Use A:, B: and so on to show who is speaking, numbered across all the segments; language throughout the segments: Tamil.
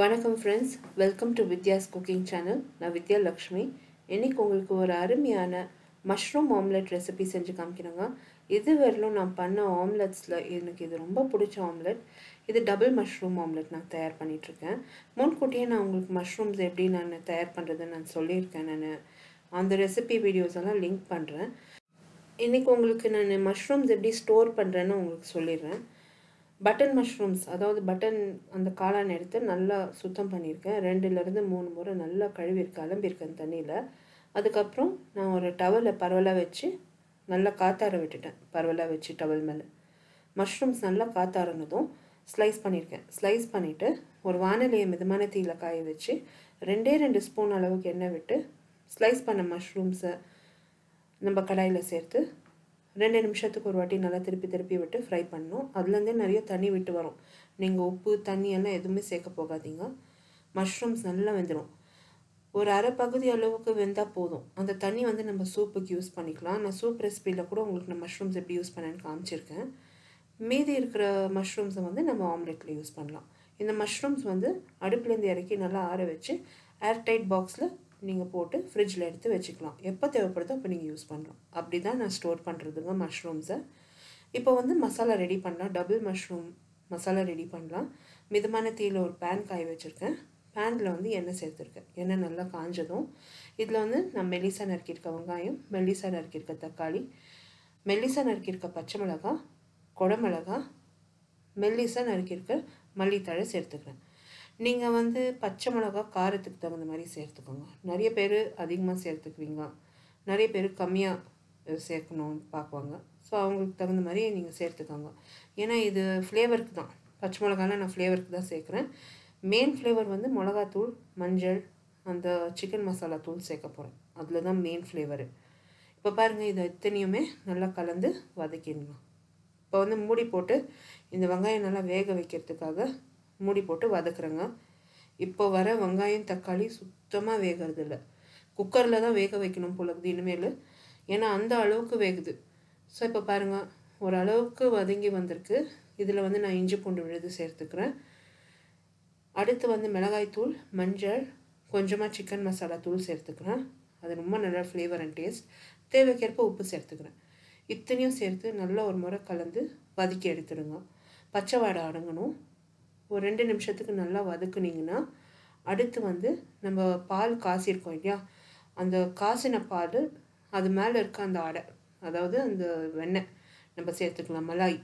A: வணக்கம் friends, welcome to Vidyascooking channel. நான் வித்யாலக்ஷ்மி. இன்னைக்கு உங்களுக்கு ஒரு அருமையான மஷ்ரூம் ஆம்லெட் ரெசிபி செஞ்சு காமிக்கிறேங்க. இதுவரையிலும் நான் பண்ண ஆம்லெட்ஸில் எனக்கு இது ரொம்ப பிடிச்ச ஆம்லெட். இது டபுள் மஷ்ரூம் ஆம்லெட் நான் தயார் பண்ணிகிட்ருக்கேன். முன்கூட்டியே நான் உங்களுக்கு மஷ்ரூம்ஸ் எப்படி நான் தயார் பண்ணுறதுன்னு நான் சொல்லியிருக்கேன். நான் அந்த ரெசிபி வீடியோஸ் எல்லாம் லிங்க் பண்ணுறேன். இன்றைக்கி உங்களுக்கு நான் மஷ்ரூம்ஸ் எப்படி ஸ்டோர் பண்ணுறேன்னு உங்களுக்கு சொல்லிடுறேன். பட்டன் மஷ்ரூம்ஸ், அதாவது பட்டன் அந்த காளான் எடுத்து நல்லா சுத்தம் பண்ணியிருக்கேன். 2லேருந்து 3 முறை நல்லா கழுவிருக்கேன், அலம்பியிருக்கேன் தண்ணியில். அதுக்கப்புறம் நான் ஒரு டவலை பரவலாக வச்சு நல்லா காத்தார விட்டுட்டேன். பரவலாக வச்சு டவல் மேலே மஷ்ரூம்ஸ் நல்லா காத்தாரனதும் ஸ்லைஸ் பண்ணியிருக்கேன். ஸ்லைஸ் பண்ணிவிட்டு ஒரு வானிலையை மிதமான தீயில் காய வச்சு 2 ஸ்பூன் அளவுக்கு எண்ணெய் விட்டு ஸ்லைஸ் பண்ண மஷ்ரூம்ஸை நம்ம கடாயில் சேர்த்து 2 நிமிஷத்துக்கு ஒரு வாட்டி நல்லா திருப்பி விட்டு ஃப்ரை பண்ணணும். அதுலேருந்தே நிறைய தண்ணி விட்டு வரும். நீங்கள் உப்பு தண்ணி எல்லாம் எதுவுமே சேர்க்க போகாதீங்க. மஷ்ரூம்ஸ் நல்லா வெந்துடும். ஒரு அரை பகுதி அளவுக்கு வெந்தால் போதும். அந்த தண்ணி நம்ம சூப்புக்கு யூஸ் பண்ணிக்கலாம். நான் சூப் ரெசிபியில் கூட உங்களுக்கு நான் மஷ்ரூம்ஸ் எப்படி யூஸ் பண்ணேன்னு காமிச்சிருக்கேன். மீதி இருக்கிற மஷ்ரூம்ஸை நம்ம ஆம்லெட்டில் யூஸ் பண்ணலாம். இந்த மஷ்ரூம்ஸ் அடுப்புலேருந்து இறக்கி நல்லா ஆற வச்சு ஏர்டைட் பாக்ஸில் நீங்கள் போட்டு ஃப்ரிட்ஜில் எடுத்து வச்சுக்கலாம். எப்போ தேவைப்படுதோ அப்போ நீங்கள் யூஸ் பண்ணலாம். அப்படி தான் நான் ஸ்டோர் பண்ணுறதுங்க மஷ்ரூம்ஸை. இப்போ மசாலா ரெடி பண்ணலாம். டபுள் மஷ்ரூம் மசாலா ரெடி பண்ணலாம். மிதமான தீயில் ஒரு பேன் காய வச்சுருக்கேன். பேனில் எண்ணெய் சேர்த்துருக்கேன். எண்ணெய் நல்லா காஞ்சதும் இதில் நான் மெல்லிசா நறுக்கியிருக்க வெங்காயம், மெல்லிசா நறுக்கியிருக்க தக்காளி, மெல்லிசா நறுக்கியிருக்க பச்சை மிளகாய், குடமிளகா, மெல்லிசா நறுக்கியிருக்க மல்லித்தழை சேர்த்துக்கிறேன். நீங்கள் பச்சை மிளகா காரத்துக்கு தகுந்த மாதிரி சேர்த்துக்கோங்க. நிறைய பேர் அதிகமாக சேர்த்துக்குவீங்க, நிறைய பேர் கம்மியாக சேர்க்கணும்னு பார்க்குவாங்க. ஸோ அவங்களுக்கு தகுந்த மாதிரி நீங்கள் சேர்த்துக்கோங்க. ஏன்னா இது ஃப்ளேவருக்கு தான். பச்சை மிளகாலாம் நான் ஃப்ளேவருக்கு தான் சேர்க்குறேன். மெயின் ஃப்ளேவர் மிளகாத்தூள், மஞ்சள், அந்த சிக்கன் மசாலா தூள் சேர்க்க போகிறேன். அதில் தான் மெயின் ஃப்ளேவரு. இப்போ பாருங்கள், இதை இத்தனையுமே நல்லா கலந்து வதக்கிடணும். இப்போ மூடி போட்டு இந்த வெங்காயம் நல்லா வேக வைக்கிறதுக்காக மூடி போட்டு வதக்குறேங்க. இப்போ வர வெங்காயம் தக்காளி சுத்தமாக வேகிறது இல்லை. குக்கரில் தான் வேக வைக்கணும் போலக்குது இனிமேல். ஏன்னா அந்த அளவுக்கு வேகுது. ஸோ இப்போ பாருங்கள், ஓரளவுக்கு வதங்கி வந்திருக்கு. இதில் நான் இஞ்சி பூண்டு விழுது சேர்த்துக்கிறேன். அடுத்து மிளகாய்த்தூள், மஞ்சள், கொஞ்சமாக சிக்கன் மசாலா தூள் சேர்த்துக்கிறேன். அது ரொம்ப நல்லா ஃப்ளேவர் அண்ட் டேஸ்ட். தேவைக்கேற்ப உப்பு சேர்த்துக்கிறேன். இத்தனையும் சேர்த்து நல்லா ஒரு முறை கலந்து வதக்கி எடுத்துடுங்க. பச்சை வாடை அடங்கணும். ஒரு 2 நிமிஷத்துக்கு நல்லா வதக்குனிங்கன்னா அடுத்து நம்ம பால் காசிருக்கோம் இல்லையா, அந்த காசின பால் அது மேலே இருக்க அந்த அடை, அதாவது அந்த வெண்ணெய் நம்ம சேர்த்துக்கலாம். மலாய்,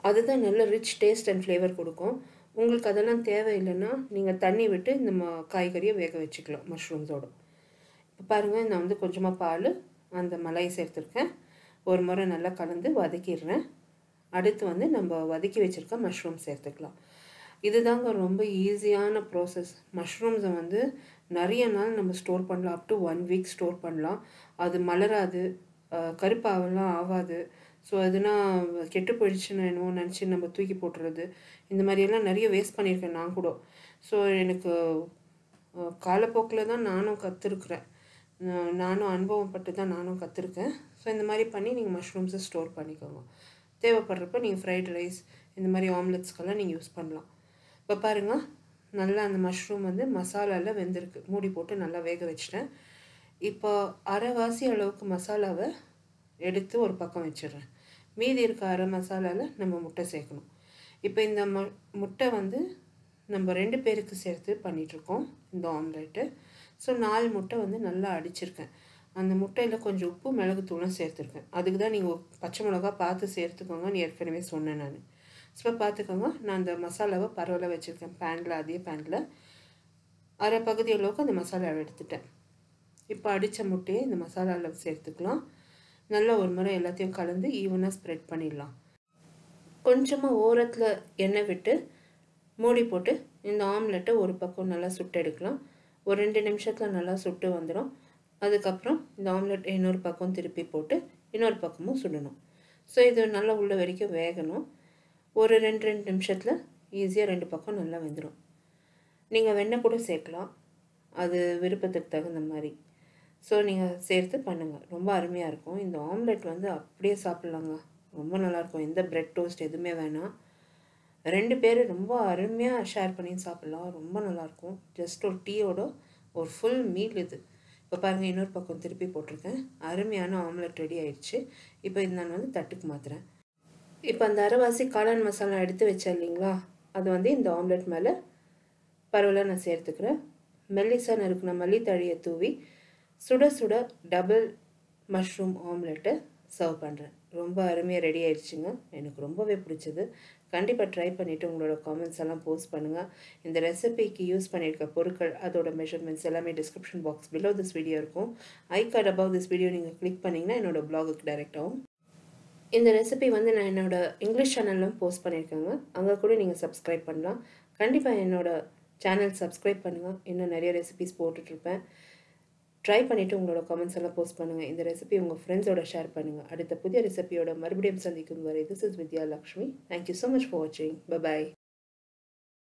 A: அதுதான் நல்ல ரிச் டேஸ்ட் அண்ட் ஃப்ளேவர் கொடுக்கும். உங்களுக்கு அதெல்லாம் தேவையில்லைன்னா நீங்கள் தண்ணி விட்டு இந்த காய்கறியை வேக வச்சுக்கலாம் மஷ்ரூம்ஸோடு. இப்போ பாருங்கள், நான் கொஞ்சமாக பால், அந்த மலாய் சேர்த்துருக்கேன். ஒரு முறை நல்லா கலந்து வதக்கிடுறேன். அடுத்து நம்ம வதக்கி வச்சுருக்க மஷ்ரூம் சேர்த்துக்கலாம். இதுதாங்க ரொம்ப ஈஸியான ப்ராசஸ். மஷ்ரூம்ஸை நிறைய நாள் நம்ம ஸ்டோர் பண்ணலாம். அப் டு 1 வீக் ஸ்டோர் பண்ணலாம். அது மலராது, கருப்பாவெல்லாம் ஆகாது. ஸோ அதுனா கெட்டு போயிடுச்சுன்னு என்னவோ நினச்சி நம்ம தூக்கி போட்டுறது, இந்த மாதிரியெல்லாம் நிறைய வேஸ்ட் பண்ணியிருக்கேன் நான் கூட. ஸோ எனக்கு காலப்போக்கில் தான் நானும் கற்றுருக்குறேன். நானும் அனுபவப்பட்டு தான் நானும் கற்றுருக்கேன். ஸோ இந்த மாதிரி பண்ணி நீங்கள் மஷ்ரூம்ஸை ஸ்டோர் பண்ணிக்கோங்க. தேவைப்படுறப்ப நீங்கள் ஃப்ரைட் ரைஸ், இந்த மாதிரி ஆம்லெட்ஸ்க்கெல்லாம் நீங்கள் யூஸ் பண்ணலாம். இப்போ பாருங்கள், நல்லா அந்த மஷ்ரூம் மசாலாவில் வெந்திருக்கு. மூடி போட்டு நல்லா வேக வச்சிட்டேன். இப்போ அரைவாசி அளவுக்கு மசாலாவை எடுத்து ஒரு பக்கம் வச்சிடுறேன். மீதி இருக்க அரை மசாலாவில் நம்ம முட்டை சேர்க்கணும். இப்போ இந்த முட்டை நம்ம 2 பேருக்கு சேர்த்து பண்ணிகிட்ருக்கோம் இந்த ஆம்லெட்டு. ஸோ 4 முட்டை நல்லா அடிச்சிருக்கேன். அந்த முட்டையில் கொஞ்சம் உப்பு, மிளகுத்தூளும் சேர்த்துருக்கேன். அதுக்கு தான் நீங்கள் பச்சை மிளகா பார்த்து சேர்த்துக்கோங்கன்னு ஏற்கனவே சொன்னேன் நான். ஸோ பார்த்துக்கோங்க, நான் அந்த மசாலாவை பரவலாக வச்சுருக்கேன் பேனில். அதே பேனில் அரை பகுதி அளவுக்கு அந்த மசாலாவை எடுத்துட்டேன். இப்போ அடித்த முட்டையை இந்த மசாலாவில் சேர்த்துக்கலாம். நல்லா ஒரு முறை எல்லாத்தையும் கலந்து ஈவனாக ஸ்ப்ரெட் பண்ணிடலாம். கொஞ்சமாக ஓரத்தில் எண்ணெய் விட்டு மூடி போட்டு இந்த ஆம்லெட்டை ஒரு பக்கம் நல்லா சுட்டு எடுக்கலாம். ஒரு 2 நிமிஷத்தில் நல்லா சுட்டு வந்துடும். அதுக்கப்புறம் இந்த ஆம்லெட் இன்னொரு பக்கம் திருப்பி போட்டு இன்னொரு பக்கமும் சுடணும். ஸோ இது நல்லா உள்ள வரைக்கும் வேகணும். ஒரு 2 நிமிஷத்தில் ஈஸியாக 2 பக்கம் நல்லா வெந்துடும். நீங்கள் வெண்ணெய் கூட சேர்க்கலாம், அது விருப்பத்துக்கு தகுந்த மாதிரி. ஸோ நீங்கள் சேர்த்து பண்ணுங்கள், ரொம்ப அருமையாக இருக்கும். இந்த ஆம்லெட் அப்படியே சாப்பிட்லாங்க, ரொம்ப நல்லாயிருக்கும். எந்த பிரெட் டோஸ்ட் எதுவுமே வேணாம். 2 பேர் ரொம்ப அருமையாக ஷேர் பண்ணி சாப்பிட்லாம். ரொம்ப நல்லாயிருக்கும். ஜஸ்ட் ஒரு டீயோட ஒரு ஃபுல் மீல் இது. இப்போ பாருங்கள், இன்னொரு பக்கம் திருப்பி போட்டிருக்கேன். அருமையான ஆம்லெட் ரெடி ஆயிடுச்சு. இப்போ இது நான் வந்து தட்டுக்கு மாற்றுறேன். இப்போ அந்த அரைவாசி காளான் மசாலா எடுத்து வச்சேன் இல்லைங்களா, அது வந்து இந்த ஆம்லெட் மேலே பரவலாக நான் சேர்த்துக்கிறேன். மெல்லிசாக நறுக்குன மல்லித்தழையை தூவி சுட சுட டபுள் மஷ்ரூம் ஆம்லெட்டை சர்வ் பண்ணுறேன். ரொம்ப அருமையாக ரெடி ஆயிடுச்சுங்க. எனக்கு ரொம்பவே பிடிச்சது. கண்டிப்பாக ட்ரை பண்ணிவிட்டு உங்களோட காமெண்ட்ஸ் எல்லாம் போஸ்ட் பண்ணுங்கள். இந்த ரெசிபிக்கு யூஸ் பண்ணியிருக்க பொருட்கள், அதோட மெஷர்மெண்ட்ஸ் எல்லாமே description box below this video இருக்கும். I card above this video நீங்கள் கிளிக் பண்ணிங்கன்னா என்னோட பிளாகுக்கு டைரெக்ட் ஆகும். இந்த ரெசிபி வந்து நான் என்னோட இங்கிலீஷ் சேனல்லும் போஸ்ட் பண்ணியிருக்கேங்க. அங்கே கூட நீங்கள் சப்ஸ்கிரைப் பண்ணலாம். கண்டிப்பாக என்னோட சேனல் சப்ஸ்கிரைப் பண்ணுங்கள். இன்னும் நிறைய ரெசிபிஸ் போட்டுட்ருப்பேன். ட்ரை பண்ணிவிட்டு உங்களோட கமெண்ட்ஸ் எல்லாம் போஸ்ட் பண்ணுங்கள். இந்த ரெசிபி உங்கள் ஃப்ரெண்ட்ஸோட ஷேர் பண்ணுங்கள். அடுத்த புதிய ரெசிபியோட மறுபடியும் சந்திக்கும் வரை this is Vidya Lakshmi. Thank you so much for வாட்சிங். பை.